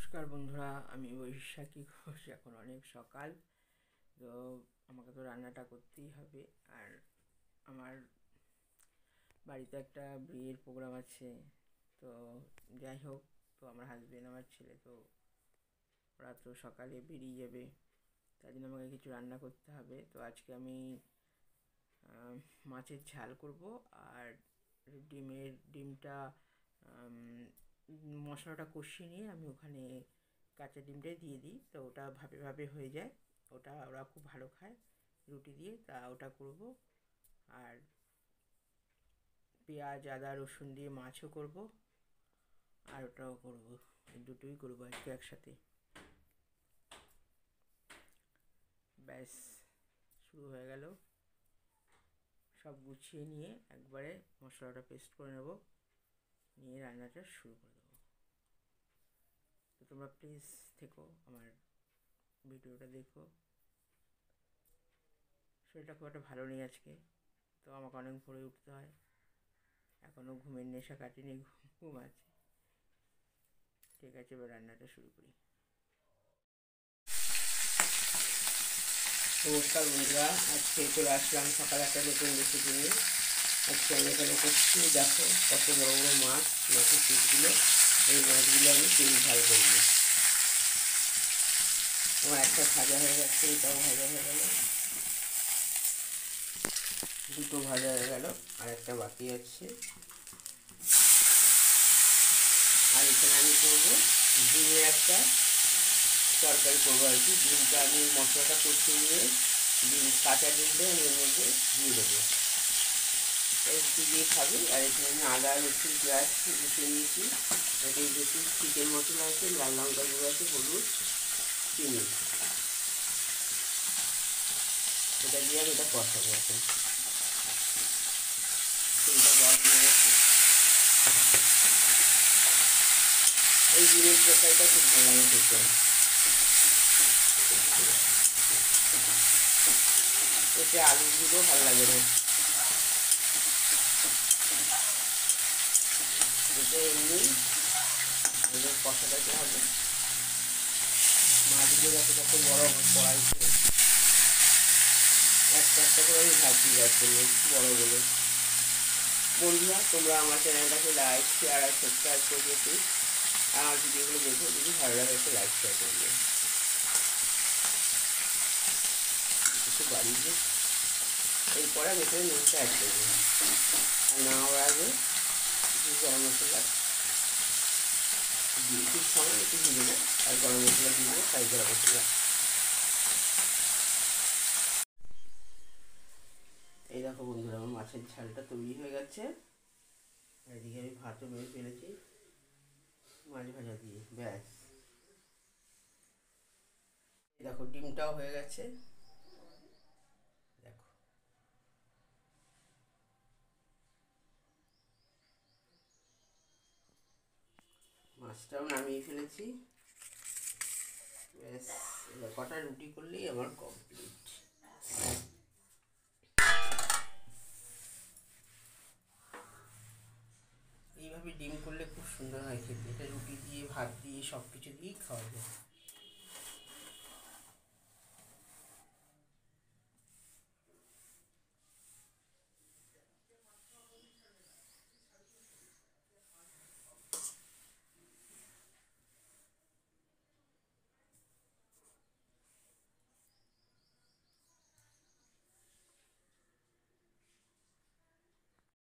নমস্কার বন্ধুরা, আমি বৈশাখী ঘোষ। এখন অনেক সকাল, তো আমাকে তো রান্নাটা করতেই হবে। আর আমার বাড়িতে একটা বিয়ের প্রোগ্রাম আছে, তো যাই হোক, তো আমার হাজবেন্ড, আমার ছেলে, তো ওরা তো সকালে বেরিয়ে যাবে, তার জন্য আমাকে কিছু রান্না করতে হবে। তো আজকে আমি মাছের ঝাল করব। আর ডিমটা মশলাটা কষিয়ে নিয়ে আমি ওখানে কাঁচা ডিমটাই দিয়ে দিই, তো ওটা ভাপে ভাপে হয়ে যায়। ওটা ওরা খুব ভালো খায় রুটি দিয়ে, তা ওটা করব। আর পেঁয়াজ, আদা, রসুন দিয়ে মাছও করব, আর ওটাও করব। এই দুটোই করবো আজকে একসাথে। ব্যাস, শুরু হয়ে গেল। সব গুছিয়ে নিয়ে একবারে মশলাটা পেস্ট করে নেব, নিয়ে রান্নাটা শুরু করে দেবো। তো তোমরা প্লিজ থেকো, আমার ভিডিওটা দেখো। শরীরটা খুব একটা ভালো নেই আজকে, তো আমাকে অনেক ভোরে উঠতে হয়। এখনও ঘুমের নেশা কাটিনি, ঘুম আছে। ঠিক আছে, এবার রান্নাটা শুরু করি। নমস্কার বন্ধুরা, আজকে চলে আসলাম সকালে একটা নতুন রেসিপি নিয়ে। আজকে আমি এখানে করছি, দেখো কত বড় বড় মাছের পিসগুলো। এই মাছগুলো আমি তেল ঝাল করবো। আমার একটা ভাজা হয়ে গেছে, এটাও ভাজা হয়ে গেল, দুটো ভাজা হয়ে গেল, আর একটা বাকি আছে। আর এখানে আমি করবো ডিমের একটা তরকারি করবো আর কি। ডিমটা আমি মশলাটা কষিয়ে নিয়ে কাঁচা ডিমটা আমি এর মধ্যে দিয়ে দেবো, একটু দিয়ে খাবি। আর এখানে আমি আদা, রসুন, পেঁয়াজ কুচিয়ে নিয়েছি। এটাই বেশি চিকেন মশলা আছে, লাল লঙ্কা গুঁড়ো আছে, হলুদ, চিনি। এটা দিয়ে আমি এটা কষাবো। এখন তেলটা গরম হয়ে গেছে। এই ডিমের তরকারিটা খুব ভালো লাগে খেতে। এতে আলু দিলেও ভালো লাগে না, এটা এমনি এদের কষাটাতে হবে। মাছগুলো যাতে কত বড় কড়াইতে একটা একটা করে আমি ভাজি যাচ্ছি বড় বলে। বন্ধুরা, তোমরা আমার চ্যানেলটাকে লাইক, শেয়ার আর সাবস্ক্রাইব করবে প্লিজ। আমার ভিডিওগুলো দেখো, যদি ভালো লাগে একটা লাইক শেয়ার করবে। একটু বাড়িয়ে এরপরে আমি এখানে নুনটা অ্যাড করবো। আর নেওয়ার আগে কিছু গরম মশলা দিয়ে ঠিক সময় একটু দিয়ে দেবো। আর গরম মশলা দিয়ে দেবো, ফ্রাই করা মশলা। এই দেখো বন্ধুরা, আমার মাছের ঝালটা তৈরি হয়ে গেছে। আর এদিকে আমি ভাতও মেরে ফেলেছি মাছ ভাজা দিয়ে। ব্যাস, এই দেখো ডিমটাও হয়ে গেছে। দেখো, মাছটাও নামিয়ে ফেলেছি। ব্যাস, এবার কটা রুটি করলেই আমার কমপ্লিট। এইভাবে ডিম করলে খুব সুন্দর হয় খেতে। এটা রুটি দিয়ে, ভাত দিয়ে, সব কিছু দিয়েই খাওয়া যায়।